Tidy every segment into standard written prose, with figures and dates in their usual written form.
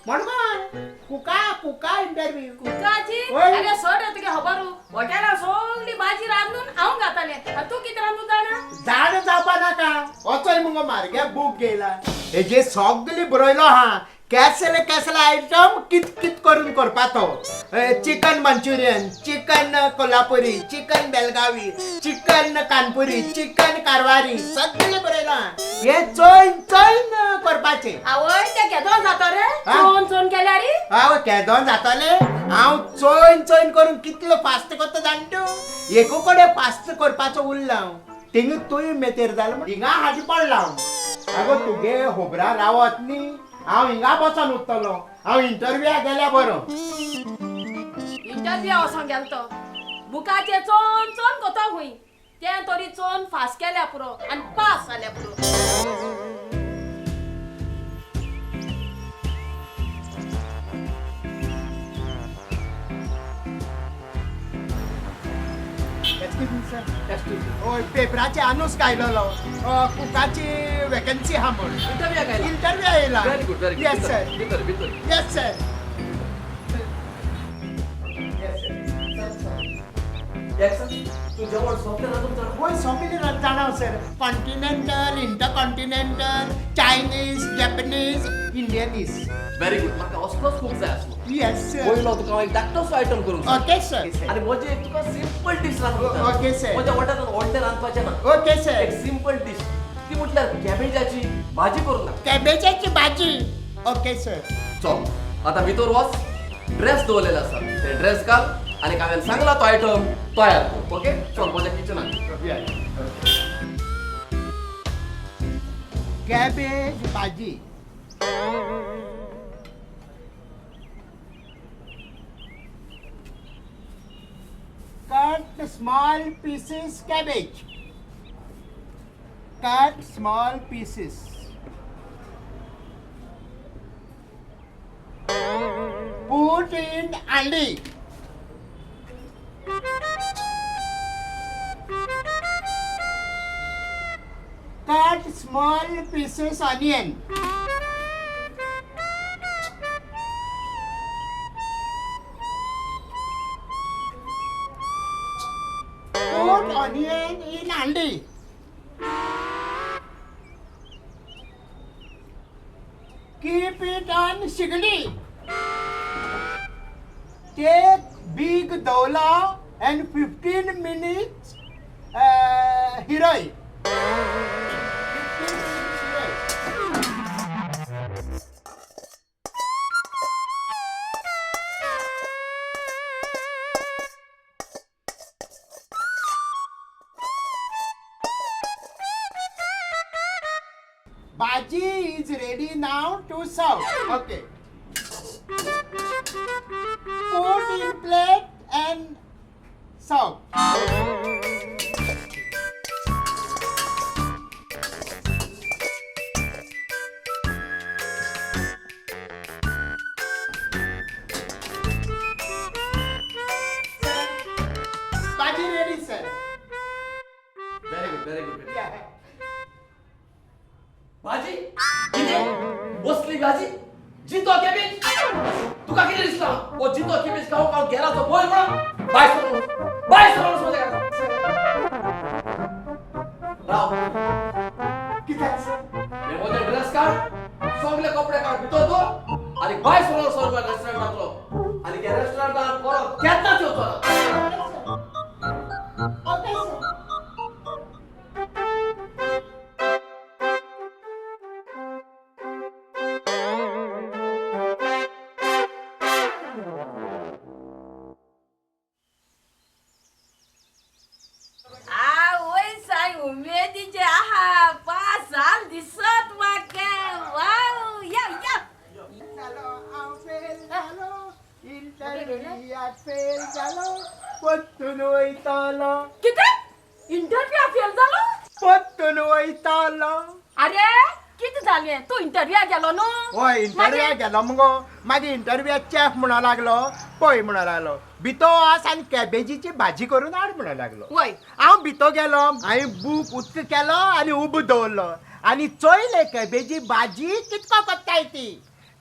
म्हणून कुका कुका इंटरव्यू कुकाची होय. अरे सोड रे तुगे खबरू हॉटेला सगळी भाजी रांदून हांव घाताले आणि तू किती रांदून जाणा झाड जावपा नाका वचोय मुगो मारग्या बूक घेयला हेजे सगळी बरयलो हा केसले आयटम कित कित करून करपाचो chicken Manchurian chicken Kolhapuri chicken Belgavi chicken Kanpuri chicken Karwari सगळे बरयलो हा हे चोयन चोयन करपाचे आवय ते केदोन जातो रे हा? चोन चोन केल्या रे हांव केदोन जाताले हांव चोयन करून कितलो फास्ट करता जाणटो एकू कडेन फास्ट करपाचो उरला थिंग तुय मेतेर जालो हिंगा हाजी पडला आगो तुगे होबरा रावत न्ही हांव हिंगा बसून उरतलो हांव इंटरव्यूया गेल्या बरो इंटरव्यू वचोंक गेलतो बुकाचे चोन चोन कोतो हुई ते तरी चोन फास केल्या पुरो आणि पास जाल्या पुरो ओय पेपराचे आनूच कायलोलो कुकाची वेकन्सी हा म्हण इंटरव्यू येयला Very good, very good. Yes sir भितर. येस सर तू जेवण सोपते ना तुमचं होय सगळी जाणाव sir continental intercontinental Chinese Japanese इंडियनीज व्हेरी गुड म्हाका असलोच खूप जाय आसलो येस सर पयलो तुका एक धाकटोसो आयटम करूंक जाय ओके सर आनी म्हजे एक तुका सिंपल डिश रांदूंक ओके, sir. म्हज्या हॉटेलांत व्हडलें रांदपाचें ना ओके एक सर सिंपल डिश ती म्हटल्यार कॅबेजाची भाजी करूंक ना कॅबेजाची भाजी ओके सर चल आता भितर वच ड्रेस दवरलेले आसा ते ड्रेस घाल आनी हांवें सांगला तो आयटम तयार कर ओके चल म्हज्या किचनाक कॅबेज भाजी cut small pieces cabbage cut small pieces put in andi cut small pieces onion put onion in andi keep it on sigdi take big dawla and 15 minutes hiroi 15 minutes hiroi Bhaji is ready now to serve. Okay. Put in plate and serve. Bhaji ready, sir. Very good Yeah. भाजी किती बसली भाजी जितो cabbage तुका किती दिसला ओ जितो cabbage खाऊ खाऊ गेला तो बोल म्हणा बाय सरळ सोजे का राव किती हे मोठे ड्रेस काढ सगळे कपडे काढ भितर तो आणि बाय सरळ सरळ रेस्टॉरंटातलो आणि त्या रेस्टॉरंटात परत केन्नाच येतो ना Okay, sir. आवय साय उमेदीचे आहा पाच साल दिसत माके वाव या या इंटरव्ह्यूत फेल झालो पत्तून वयतालो किती इंटरव्यू फेल झालो पत्तून वयतालो अरे किती झाले तू इंटरव्यू गेलो न्हू होय इंटरव्ह्यू गेलो मुगो मागीर इंटरव्ह्यू चॅफ म्हणा लागलो पळय म्हणा लागलो भितो आस आनी कॅबेजीची भाजी करून हाड म्हणा लागलो वय हांव भितो गेलो हांवें बूक उच्च केलो आनी उबो दवरलो आनी चोयले कॅबेजी भाजी कितको कोत्ताय ती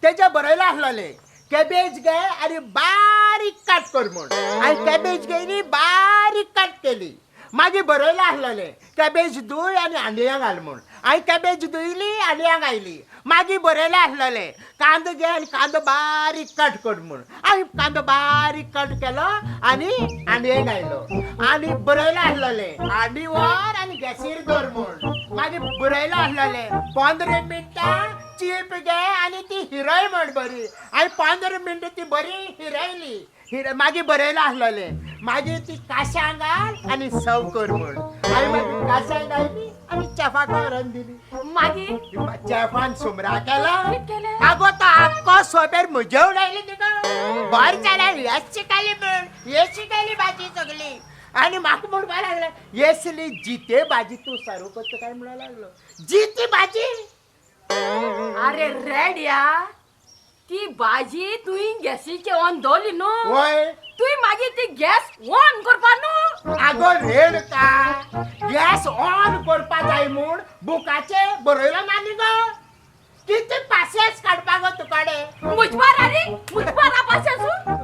तेजे बरयला आसलोले कॅबेज घे आणि बारीक काट कर म्हूण आणि कॅबेज घेयली बारीक काट केली मागीर बरयला आसलोले कॅबेज धुय आनी आंडयां घाल म्हूण हांवें कॅबेज धुयली आंडयां घायली मागीर बरयला आसलोले कांदो घे आनी कांदो बारीक कट कर म्हूण हांवें कांदो बारीक कट केलो आनी आंडये घायलो आनी बरयला आसलोले आंडी व्हर आनी गॅसीर दवर म्हूण मागीर बरयला आसलोले 15 मिनटां चीप घे आनी ती हिरय म्हण बरी हांवें 15 मिनटां ती बरी हिरयली मागीर बरयला आसलोले मागीर ती काश्यां घाल आनी सर्व कर म्हूण हांवें मागीर काश्यां घायली आनी चेफाक व्हरून दिली मागीर चेफान सुमरा केला कित केलें? आगो तो आख्खो सोपेर म्हजे उडयली तिका बरें जाल्यार हेच शिकयली म्हण हे शिकयली भाजी सगली आनी म्हाका म्हणपा लागलो येसली जिते भाजी तूं सर्व करता काय म्हणूंक लागलो जिती भाजी अरे रेड्या ती भाजी तुवें गॅसीचे ऑन दवरली न्हू वय तुवें मागीर ती गॅस ऑन करपा न्हू आगो रेड का गॅस ऑन करपा जाय म्हूण बुकाचे बरयलो ना न्ही गो किती पासेस काडपा गो तुकडे मुजबार अरे मुजबार आपाशेसू